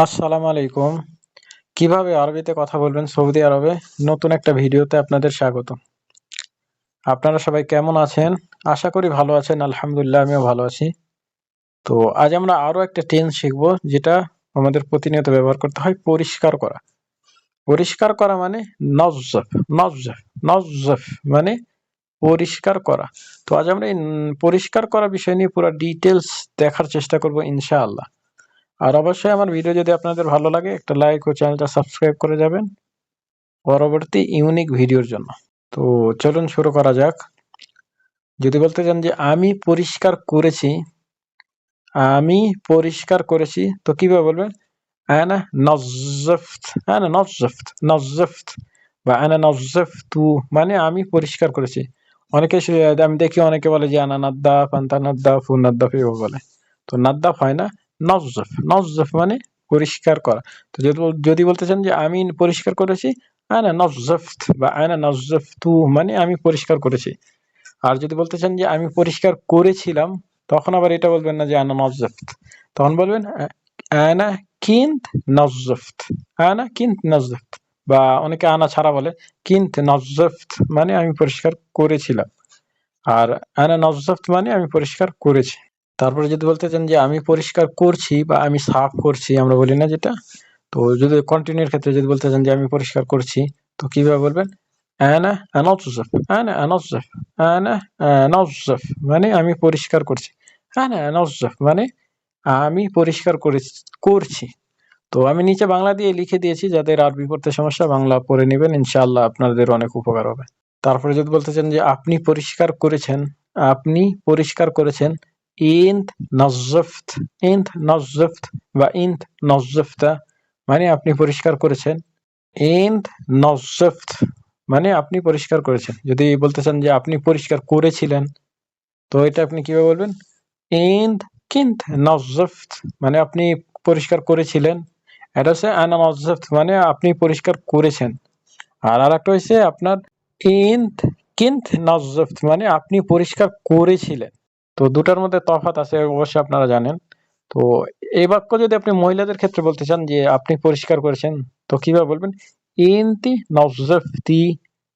আসসালামু আলাইকুম। কিভাবে আরবিতে কথা বলবেন সৌদি আরবে, নতুন একটা ভিডিওতে আপনাদের স্বাগত। আপনারা সবাই কেমন আছেন? আশা করি ভালো আছেন। আলহামদুলিল্লাহ আমিও ভালো আছি। তো আজ আমরা আরো একটা টেন্স শিখব, যেটা আমাদের প্রতিনিয়ত ব্যবহার করতে হয়, পরিষ্কার করা। পরিষ্কার করা মানে নজ্জফ, নজ্জফ, নজ্জফ মানে পরিষ্কার করা। তো আজ আমরা এই পরিষ্কার করা বিষয় নিয়ে পুরো ডিটেলস দেখার চেষ্টা করব ইনশাআল্লাহ। আর অবশ্যই আমার ভিডিও যদি আপনাদের ভালো লাগে, একটা লাইক ও চ্যানেলটা সাবস্ক্রাইব করে যাবেন পরবর্তী ইউনিক ভিডিওর জন্য। তো চলুন শুরু করা যাক। যদি বলতে চান যে আমি পরিষ্কার করেছি, আমি পরিষ্কার করেছি, তো কিভাবে বলবেন? আনা নজ্জফত, আনা নজ্জফত, নজ্জফত বা আনা নজ্জফতু মানে আমি পরিষ্কার করেছি। অনেকে আমি দেখি অনেকে বলে যে আনা নাদ্দাফ, আনতা নাদ্দাফু, নাদ্দাফ এভাবে বলে। তো নাদ্দাফ হয় না, নজ্জফ। নজ্জফ মানে পরিষ্কার করা। তো যদি বলতে চান যে আমি পরিষ্কার করেছি, আনা নজ্জফত বা আনা নজ্জফতু মানে আমি পরিষ্কার করেছি। আর যদি বলতে চান যে আমি পরিষ্কার করেছিলাম, তখন আবার এটা বলবেন না যে আনা নজ্জফত, তখন বলবেন আনা কিন্ত নজ্জফত, আনা কিন্ত নজ্জফত। বা অনেকে আনা ছাড়া বলে কিন্ত নজ্জফত মানে আমি পরিষ্কার করেছিলাম, আর আনা নজ্জফত মানে আমি পরিষ্কার করেছি। তারপরে যদি বলতে চান যে আমি পরিষ্কার করছি বা আমি সাফ করছি, আমরা বলি না যেটা, তো যদি কন্টিনিউর ক্ষেত্রে যদি বলতে চান যে আমি পরিষ্কার করছি, তো কিভাবে বলবেন? আনা আনজ্জফ, আনা আনজ্জফ, আনা আনজ্জফ মানে আমি পরিষ্কার করছি। আনা আনজ্জফ মানে আমি পরিষ্কার করছি। তো আমি নিচে বাংলা দিয়ে লিখে দিয়েছি, যাদের আরবি পড়তে সমস্যা বাংলা পড়ে নেবেন, ইনশাআল্লাহ আপনাদের অনেক উপকার হবে। তারপরে যদি বলতে চান যে আপনি পরিষ্কার করেছেন, আপনি পরিষ্কার করেছেন, ইন্ত নজ্জফত, ইন্ত নজ্জফত বা ইন্ত নজ্জফতা মানে আপনি পরিষ্কার করেছেন। ইন্ত নজ্জফত মানে আপনি পরিষ্কার করেছেন। যদি বলতে চান যে আপনি পরিষ্কার করেছিলেন, তো এটা আপনি কিভাবে বলবেন? ইন্ত কিন্ত নজ্জফত মানে আপনি পরিষ্কার করেছিলেন। এটা হচ্ছে আনা নজ্জফত মানে আপনি পরিষ্কার করেছেন। আর আরেকটা হচ্ছে আপনার ইন্ত কিন্ত নজ্জফত মানে আপনি পরিষ্কার করেছিলেন। তো দুটার মধ্যে তফাৎ আছে, অবশ্যই আপনারা জানেন। তো এই বাক্য যদি আপনি মহিলাদের ক্ষেত্রে বলতে চান যে আপনি পরিষ্কার করেছেন, তো কিভাবে বলবেন? ইনতি নজ্জফতি,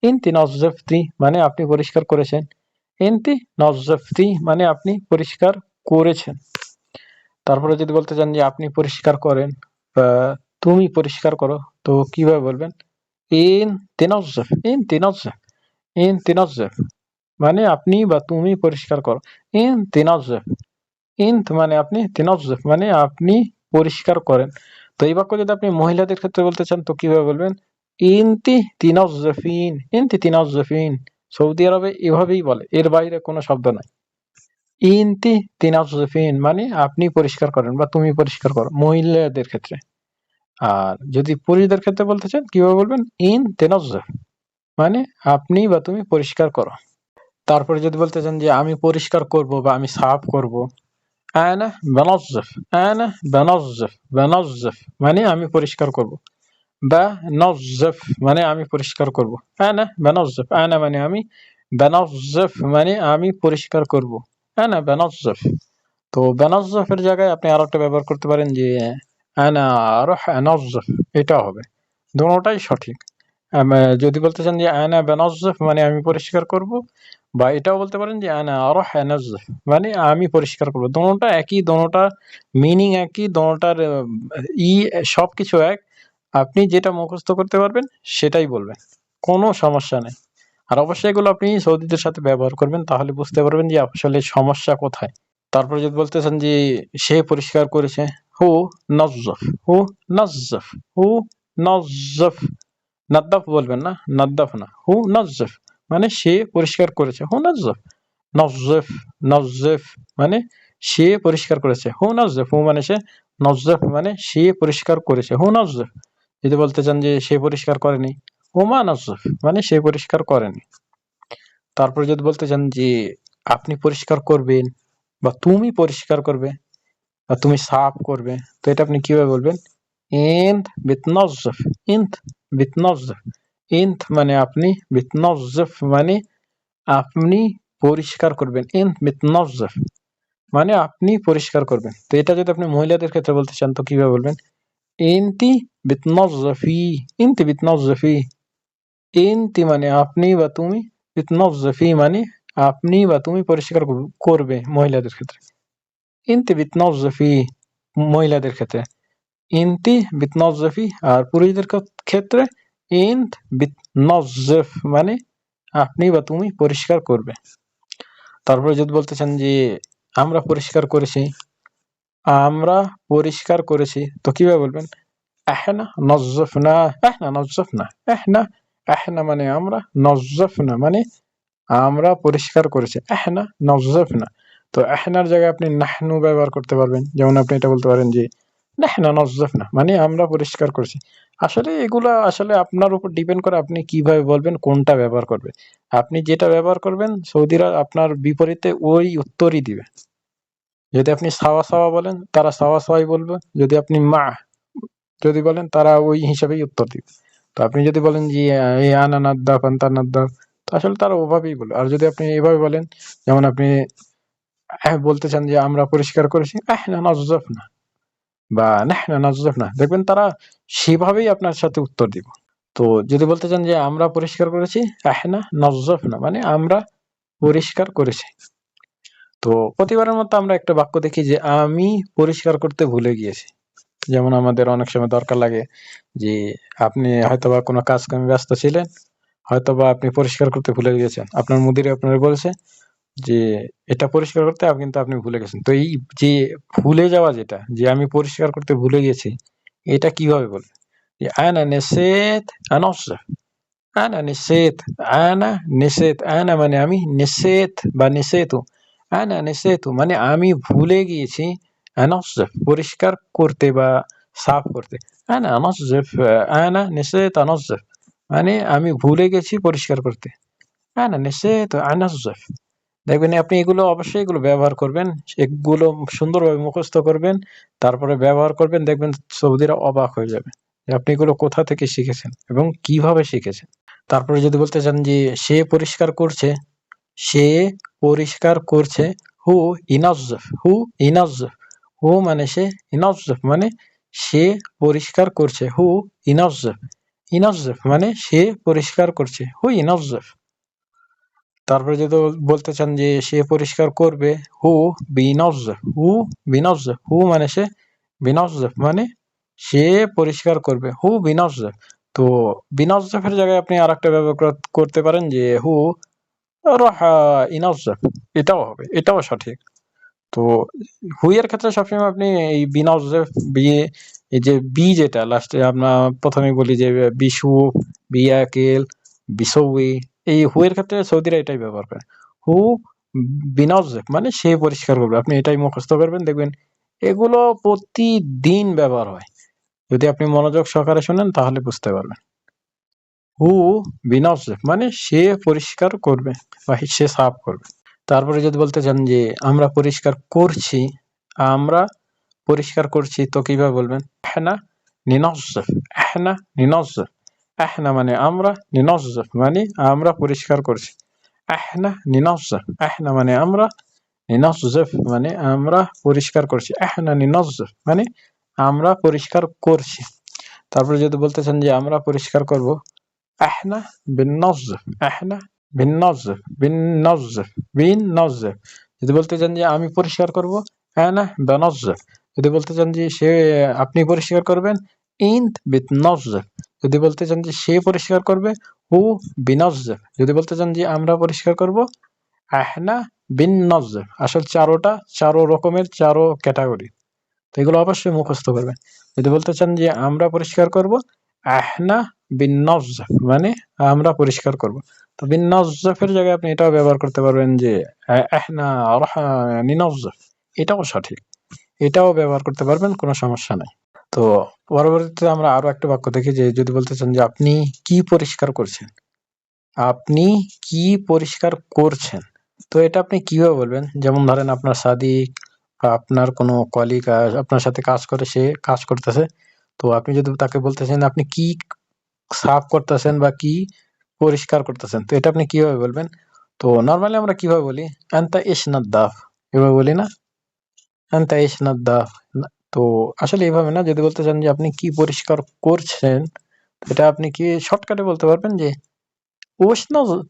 ইনতি নজ্জফতি মানে আপনি পরিষ্কার করেছেন। ইনতি নজ্জফতি মানে আপনি পরিষ্কার করেছেন। তারপরে যদি বলতে চান যে আপনি পরিষ্কার করেন বা তুমি পরিষ্কার করো, তো কিভাবে বলবেন? ইন তিনজ্জফ, ইন তিনজ্জফ, ইন তিনজ্জফ মানে আপনি বা তুমি পরিষ্কার করো। ইন তিনজ্জফ, ইন্ত মানে আপনি, তিনজ্জফ মানে আপনি পরিষ্কার করেন। তো এই বাক্য যদি আপনি মহিলাদের ক্ষেত্রে বলতে চান, তো কিভাবে বলবেন? ইনতি তিনজ্জফিন, ইনতি তিনজ্জফিন। সৌদি আরবে এভাবেই বলে, এর বাইরে কোনো শব্দ নাই। ইনতি তিনজ্জফিন মানে আপনি পরিষ্কার করেন বা তুমি পরিষ্কার করো, মহিলাদের ক্ষেত্রে। আর যদি পুরুষদের ক্ষেত্রে বলতে চান, কিভাবে বলবেন? ইন তিনজ্জফ মানে আপনি বা তুমি পরিষ্কার করো। তারপরে যদি বলতে চান যে আমি পরিষ্কার করব বা আমি সাফ করব, আনা বানজ্জফ, আনা বানজ্জফ, বানজ্জফ মানে আমি পরিষ্কার করব, বা নজ্জফ মানে আমি পরিষ্কার করব। আনা বানজ্জফ, আনা মানে আমি, বানজ্জফ মানে আমি পরিষ্কার করব, আনা বানজ্জফ। তো বানজ্জফের জায়গায় আপনি আরো একটা ব্যবহার করতে পারেন যে আনা রাহ আনজ্জফ, এটা হবে। দুটোটাই সঠিক। যদি বলতে চান যে আনা বানজ্জফ মানে আমি পরিষ্কার করব, বা এটাও বলতে পারেন যে আনা রাহ আনজ্জফ মানে আমি পরিষ্কার করব। দুটোটা একই, দুটোটার মিনিং একই, দুটোটার সবকিছু এক। আপনি যেটা মুখস্থ করতে পারবেন সেটাই বলবেন, কোনো সমস্যা নেই। আর অবশ্যই এগুলো আপনি সৌদিদের সাথে ব্যবহার করবেন, তাহলে বুঝতে পারবেন যে আসলে সমস্যা কোথায়। তারপরে যদি বলতে চান যে সে পরিষ্কার করেছে, হু নজ্জফ, হু নজ্জফ, হু নজ্জফ, নাদ্দাফ বলবেন না, নাদ্দাফ না, হু নজ্জফ মানে সে পরিষ্কার করেছে, হু নজ্জফ, নজ্জফ, নজ্জফ মানে সে পরিষ্কার করেছে, হু নজ্জফ, হু মানে সে, নজ্জফ মানে সে পরিষ্কার করেছে, হু নজ্জফ। যদি বলতে চান যে সে পরিষ্কার করেনি, হুমা নজ্জফ মানে সে পরিষ্কার করেনি। তারপরে যদি বলতে চান যে আপনি পরিষ্কার করবেন বা তুমি পরিষ্কার করবে বা তুমি সাফ করবে, তো এটা আপনি কিভাবে বলবেন? ইন্ত বিতনজ্জফ, ইন্ত বিতনজ্জফ, ইন্ত মানে আপনি, বিতনজ্জফ মানে আপনি পরিষ্কার করবেন, ইন্ত বিতনজ্জফ মানে আপনি পরিষ্কার করবেন। তো এটা যদি আপনি মহিলাদের ক্ষেত্রে বলতে চান, তো কিভাবে বলবেন? ইনতি বিতনজ্জফি, ইনতি বিতনজ্জফি। ইনতি মানে আপনি বা তুমি, বিতনজ্জফি মানে আপনি বা তুমি পরিষ্কার করবে মহিলাদের ক্ষেত্রে। ইনতি বিতনজ্জফি মহিলাদের ক্ষেত্রে, ইনতি বিতনজ্জফি। আর পুরুষদের ক্ষেত্রে ইন্ত বিতনজ্জফ মানে আপনি বা তুমি পরিষ্কার করবে। তারপরে যদি বলতে চান যে আমরা পরিষ্কার করেছি, আমরা পরিষ্কার করেছি, তো কিভাবে বলবেন? احنا نظفنا, احنا نظفنا, احنا, احنا মানে আমরা, نظفنا মানে আমরা পরিষ্কার করেছি, احنا نظفنا। তো احنার জায়গায় আপনি নাহনু ব্যবহার করতে পারবেন। যেমন আপনি এটা বলতে পারেন যে نحن نظفنا মানে আমরা পরিষ্কার করেছি। আসলে এগুলা আসলে আপনার উপর ডিপেন্ড করে আপনি কিভাবে বলবেন, কোনটা ব্যবহার করবেন। আপনি যেটা ব্যবহার করবেন সৌদিরা আপনার বিপরীতে ওই উত্তরই দিবে। যদি আপনি সাওয়া সাওয়া বলেন তারা সাওয়া সাওয়াই বলবে, যদি আপনি মা যদি বলেন তারা ওই হিসাবেই উত্তর দিবে। তো আপনি যদি বলেন যে আনা নাদ্দাফ আনতা নাদ্দাফ, তো আসলে তারা ওভাবেই বলে। আর যদি আপনি এভাবে বলেন, যেমন আপনি বলতে চান যে আমরা পরিষ্কার করেছি, احنا نظفنا বা نحن نظفنا, দেখবেন তারা সেভাবেই আপনার সাথে উত্তর দিব। তো যদি বলতে চান যে আমরা পরিষ্কার করেছি, احنا نظفنا মানে আমরা পরিষ্কার করেছি। তো প্রতিবারের মতো আমরা একটা বাক্য দেখি যে আমি পরিষ্কার করতে ভুলে গিয়েছি। যেমন আমাদের অনেক সময় দরকার লাগে যে আপনি হয়তোবা কোনো কাজ কামে ব্যস্ত ছিলেন, হয়তোবা আপনি পরিষ্কার করতে ভুলে গিয়েছেন, আপনার মুদির আপনার বলছে যে এটা পরিষ্কার করতে, কিন্তু আপনি ভুলে গেছেন। তো এই যে ভুলে যাওয়া, যেটা যে আমি পরিষ্কার করতে ভুলে গেছি, এটা কিভাবে বলবে? যে আনা নেসেত আনসে, আনা নেসেত, আনা নেসেত, আনা মানে আমি, নেসেত বা নেসেতু, আনা নেসেতু মানে আমি ভুলে গিয়েছি, আনসে পরিষ্কার করতে বা সাফ করতে, আনা আনসে, আনা নেসেত আনসে মানে আমি ভুলে গেছি পরিষ্কার করতে, আনা নেসেত আনসে। দেখবেন আপনি এগুলো অবশ্যই এগুলো ব্যবহার করবেন, এগুলো সুন্দরভাবে মুখস্থ করবেন, তারপরে ব্যবহার করবেন, দেখবেন সৌদিরা অবাক হয়ে যাবে যে আপনি এগুলো কোথা থেকে শিখেছেন এবং কিভাবে শিখেছেন। তারপরে যদি বলতে চান যে সে পরিষ্কার করছে, সে পরিষ্কার করছে, হু ইনাজ্জাফ, হু ইনাজ্জাফ, হু মানে সে, ইনাজ্জাফ মানে সে পরিষ্কার করছে, হু ইনাজ্জাফ, ইনাজ্জাফ মানে সে পরিষ্কার করছে, হু ইনাজ্জাফ। তারপরে যদি বলতে চান যে সে পরিষ্কার করবে, হু বিনজ্জাফ, হু বিনজ্জাফ, হু মানে সে, বিনজ্জাফ মানে সে পরিষ্কার করবে, হু বিনজ্জাফ। তো বিনজ্জাফের জায়গায় আপনি আরেকটা ব্যবহার করতে পারেন যে হু রাহা ইনজ্জাফ, এটাও হবে, এটাও সঠিক। তো হুইয়ের ক্ষেত্রে সবসময় আপনি এই বিনজ্জাফ বিয়ে, এই যে বি যেটা লাস্টে আমরা প্রথমে বলি যে বিশু, বিয়াকেল, বিসৌই, এই হুয়ের ক্ষেত্রে সৌদিরা এটাই ব্যবহার করে, হু বিনজ্জাফ মানে সে পরিষ্কার করবে। আপনি এটাই মুখস্থ করবেন, দেখবেন এগুলো প্রতিদিন ব্যবহার হয়। যদি আপনি মনোযোগ সহকারে শুনেন তাহলে বুঝতে পারবেন। হু বিনজ্জাফ মানে সে পরিষ্কার করবে বা সে সাফ করবে। তারপরে যদি বলতে চান যে আমরা পরিষ্কার করছি, আমরা পরিষ্কার করছি, তো কিভাবে বলবেন? احنا ننظف, احنا ننظف, احنا মানে আমরা, ننظف মানে আমরা পরিষ্কার করছি, احنا ننظف, احنا মানে আমরা, ننظف মানে আমরা পরিষ্কার করছি, احنا ننظف মানে আমরা পরিষ্কার করছি। তারপরে যদি বলতে চান যে আমরা পরিষ্কার করব, احنا بننظف, احنا بننظف, بننظف, بننظف। যদি বলতে চান যে আমি পরিষ্কার করব, انا بنظف। যদি বলতে চান যে সে, আপনি পরিষ্কার করবেন, انت بتنظف। যদি বলতে চান যে সে পরিষ্কার করবে, هو بينظف। যদি বলতে চান যে আমরা পরিষ্কার করব, احنا بننظف। আসল চারো রকমের, চারো ক্যাটাগরি। তো এগুলো অবশ্যই মুখস্থ করবেন। যদি বলতে চান যে আমরা পরিষ্কার করব, احنا بننظف মানে আমরা পরিষ্কার করব। তো বিনজ্জাফের জায়গায় আপনি এটাও ব্যবহার করতে পারবেন যে احنا راح ننظف, এটাও সঠিক, এটাও ব্যবহার করতে পারবেন, কোনো সমস্যা নাই। তো পরবর্তীতে আমরা আরো একটা বাক্য দেখি যে যদি বলতে চান যে আপনি কি পরিষ্কার করছেন, আপনি কি পরিষ্কার করছেন, তো এটা আপনি কিভাবে বলবেন? যেমন ধরেন আপনার সাদিক বা আপনার কোনো কলিগ আপনার সাথে কাজ করে, সে কাজ করতেছে, তো আপনি যদি তাকে বলতেছেন আপনি কি সাফ করতেছেন বা কি পরিষ্কার করতেছেন, তো এটা আপনি কিভাবে বলবেন? তো নর্মালি আমরা কিভাবে বলি, আনতা ইশ নাদ্দাফ, এভাবে বলি না, আনতা ইশ নাদ্দাফ, তো আসলে এইভাবে না, যদি বলতে চান যে আপনি কি পরিষ্কার করছেন, এটা আপনি কি শর্টকাটে বলতে পারবেন যে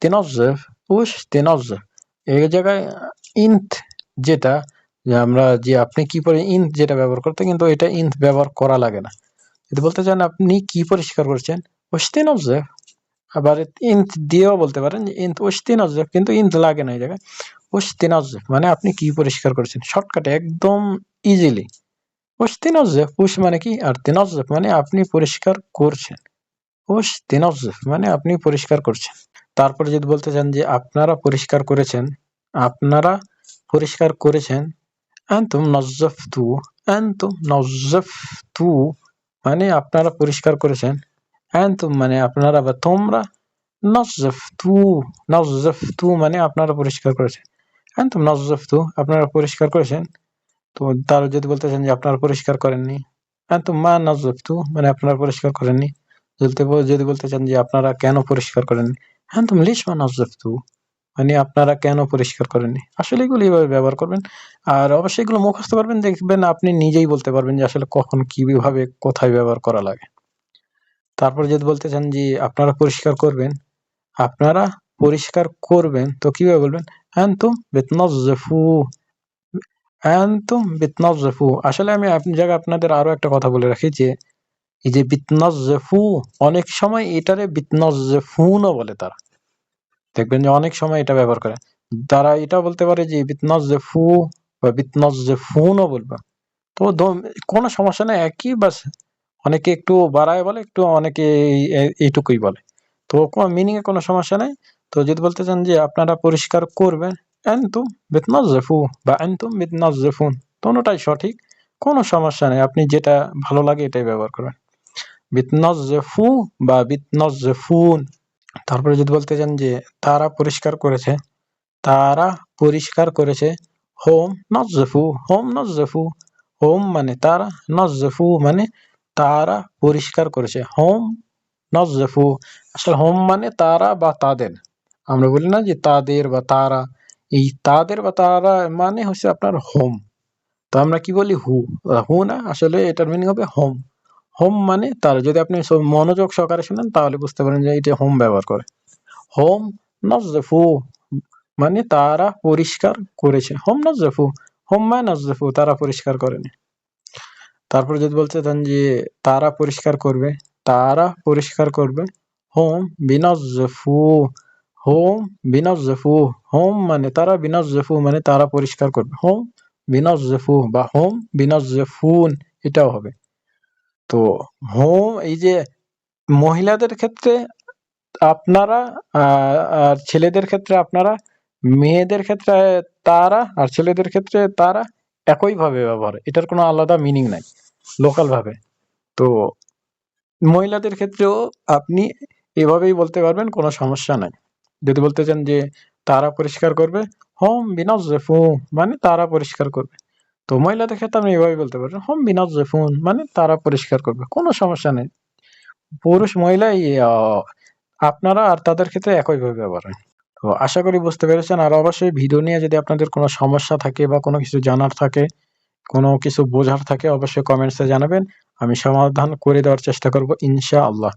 تنظف تنظف এই জায়গায় ইন্থ যেটা, যে আমরা যে আপনি কি পরে ইন্থ যেটা ব্যবহার করতে, কিন্তু এটা ইন্থ ব্যবহার করা লাগে না। যদি বলতে চান আপনি কি পরিষ্কার করছেন, تنظف, আবার ইন্থ দিয়েও বলতে পারেন যে ইন্থ تنظف, কিন্তু ইন্থ লাগে না এই জায়গায়। تنظف মানে আপনি কি পরিষ্কার করছেন, শর্টকাটে একদম ইজিলি। تنظف মানে কি, আর تنظف মানে আপনি পরিষ্কার করছেন। تنظف মানে আপনি পরিষ্কার করছেন। তারপরে যদি বলতে চান যে আপনারা পরিষ্কার করেছেন, আপনারা পরিষ্কার করেছেন, أنتم نظفتوا, أنتم نظفتوا মানে আপনারা পরিষ্কার করেছেন, أنتم মানে আপনারা বা তোমরা, نظفتوا نظفتوا মানে আপনারা পরিষ্কার করেছেন, أنتم نظفتوا আপনারা পরিষ্কার করেছেন। তো তার যদি বলতে চান যে আপনারা পরিষ্কার করেননি, أنتم ما نظفتوا মানে আপনারা পরিষ্কার করেননি। যদি বলতে চান যে আপনারা কেন পরিষ্কার করেননি, أنتم ليش ما نظفتوا মানে আপনারা কেন পরিষ্কার করেননি। আসলে এগুলো এইভাবে ব্যবহার করবেন, আর অবশ্যই এগুলো মুখস্থ করবেন, দেখবেন আপনি নিজেই বলতে পারবেন যে আসলে কখন কিভাবে কোথায় ব্যবহার করা লাগে। তারপর যদি বলতে চান যে আপনারা পরিষ্কার করবেন, আপনারা পরিষ্কার করবেন, তো কিভাবে বলবেন, أنتم بتنظفوا, أنتم بتنظفوا। আসলে আমি জায়গায় আপনাদের আরো একটা কথা বলে রাখি যে এই যে বিতনজ্জেফু, অনেক সময় এটারে বিতনজ্জেফুনও বলে তারা, দেখবেন যে অনেক সময় এটা ব্যবহার করে। তারা এটা বলতে পারে যে বিতনজ্জেফু বা বিতনজ্জেফুনও বলবে, তো কোনো সমস্যা নেই, একই বাস। অনেকে একটু বাড়ায় বলে, একটু অনেকে এইটুকুই বলে, তো কোনো মিনিং এ কোনো সমস্যা নেই। তো যদি বলতে চান যে আপনারা পরিষ্কার করবেন, أنتم بتنظفوا বা أنتم بتنظفون, কোনোটাই সঠিক, কোনো সমস্যা নেই, আপনি যেটা ভালো লাগে এটাই ব্যবহার করবেন, বিতনজ্জেফু বা বিতনজ্জেফুন। তারপরে যদি বলতে চান যে তারা পরিষ্কার করেছে, তারা পরিষ্কার করেছে, হোম নজ্জেফু, হোম নজ্জেফু, হোম মানে তারা, নজ্জেফু মানে তারা পরিষ্কার করেছে, হোম নজ্জেফু। আসলে হোম মানে তারা বা তাদের, আমরা বলি না যে তাদের বা তারা, এই তাদের বা তারা মানে হচ্ছে আপনার হোম। তো আমরা কি বলি, হু না, আসলে এটার মিনিং হবে হোম। হোম মানে তারা, যদি আপনি মনোযোগ সহকারে শুনেন তাহলে বুঝতে পারেন যে এটা হোম ব্যবহার করে। হোম নজ্জেফু মানে তারা পরিষ্কার করেছে, হোম নজ্জেফু, হোম মা নজ্জেফু তারা পরিষ্কার করেনি। তারপর যদি বলতে চান যে তারা পরিষ্কার করবে, তারা পরিষ্কার করবে, হোম বিনজ্জেফু, হোম বিনজ্জেফু, হোম মানে তারা, বিনজ্জেফু মানে তারা পরিষ্কার করবে, হোম বিনজ্জেফু বা হোম বিনজ্জেফুন এটাও হবে। তো হোম, এই যে মহিলাদের ক্ষেত্রে আপনারা, আর ছেলেদের ক্ষেত্রে আপনারা, মেয়েদের ক্ষেত্রে তারা, আর ছেলেদের ক্ষেত্রে তারা, একইভাবে ব্যবহার, এটার কোনো আলাদা মিনিং নাই লোকাল ভাবে। তো মহিলাদের ক্ষেত্রেও আপনি এভাবেই বলতে পারবেন, কোনো সমস্যা নাই। যদি বলতে চান যে তারা পরিষ্কার করবে, হোম বিনজ্জেফুন মানে তারা পরিষ্কার করবে, তো মহিলাদের ক্ষেত্রে আপনি এভাবেই বলতে পারবেন, হোম বিনজ্জেফুন মানে তারা পরিষ্কার করবে, কোনো সমস্যা নেই। পুরুষ মহিলা আপনারা আর তাদের ক্ষেত্রে একইভাবে ব্যবহার হয়। তো আশা করি বুঝতে পেরেছেন, আর অবশ্যই ভিডিও নিয়ে যদি আপনাদের কোনো সমস্যা থাকে বা কোনো কিছু জানার থাকে, কোনো কিছু বোঝার থাকে, অবশ্যই কমেন্টসে জানাবেন, আমি সমাধান করে দেওয়ার চেষ্টা করব ইনশাআল্লাহ।